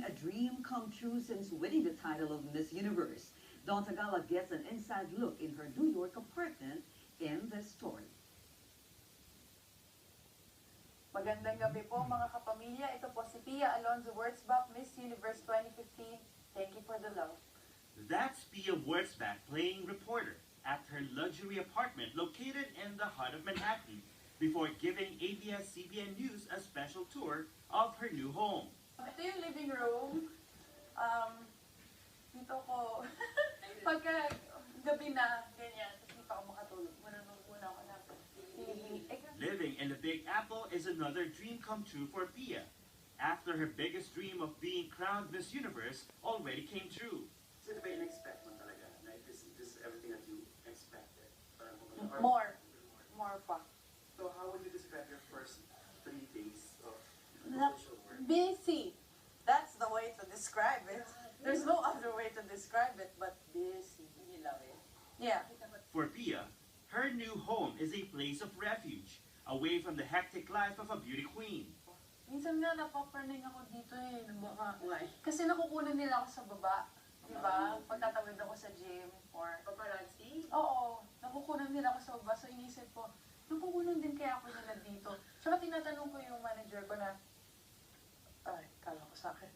a dream come true since winning the title of Miss Universe. Dawn Tagala gets an inside look in her New York apartment in this story. Magandang gabi po mga kapamilya. Ito po si Pia Alonzo Wurzbach, Miss Universe 2015. Thank you for the love. That's Pia Wurzbach playing reporter at her luxury apartment located in the heart of Manhattan before giving ABS-CBN News a special tour of her new home. Ito yung living room. Dito ko, pagka gabi na, ganyan, tapos dito ako makatulog. Muna ako na TV. Living in the Big Apple is another dream come true for Pia, after her biggest dream of being crowned Miss Universe already came true. So, diba in-expect mo talaga? Like, this is everything that you expected? More pa. So, how would you describe your first 3 days of Not official work? busy. That's the way to describe it. There's no other way to describe it but busy. You love it. Yeah. For Pia, her new home is a place of refuge, away from the hectic life of a beauty queen. Minsan nga napapraning ako dito baka. Kasi nakukunan nila ako sa baba. Diba? Pagtatawid ako sa gym or... Paparazzi? Oo. Nakukunan nila ako sa baba. So inisip ko, nakukunan din kaya ako nila dito. Tsaka tinatanong ko yung manager ko na... Ay, kala ko sa akin.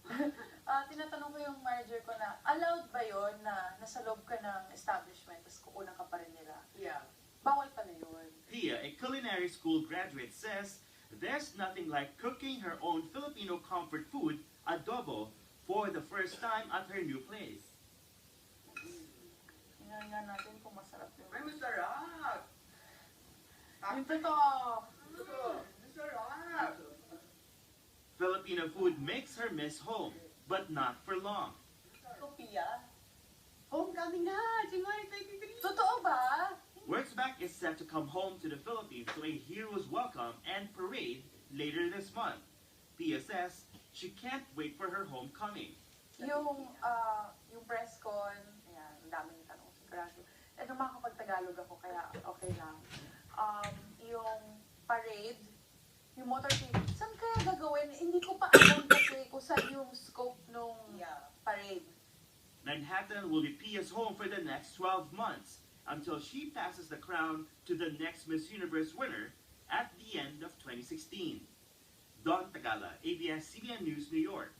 Tinatanong ko yung manager ko na, allowed ba yon na nasa loob ka ng establishment tapos kukunan ka pa rin nila? Yeah. Bawal pala yun. Pia, a culinary school graduate, says there's nothing like cooking her own Filipino comfort food, adobo, for the first time at her new place. Tingnan nga natin kung masarap yun. Ay, masarap! Yung totoo. Masarap! Filipino food makes her miss home, but not for long. Sophia. Homecoming na! January 23! Totoo ba? Wurzbach is set to come home to the Philippines to a hero's welcome and parade later this month. Pia says she can't wait for her homecoming. Yung press con, ayan, ang daming tanong sigurado. Makakapag-Tagalog ako, kaya okay lang. Yung parade, yung motorcade, saan kaya gagawin? Hindi ko pa alam kasi kung saan yung scope nung parade. Manhattan will be Pia's home for the next 12 months until she passes the crown to the next Miss Universe winner at the end of 2016. Dawn Tagala, ABS-CBN News, New York.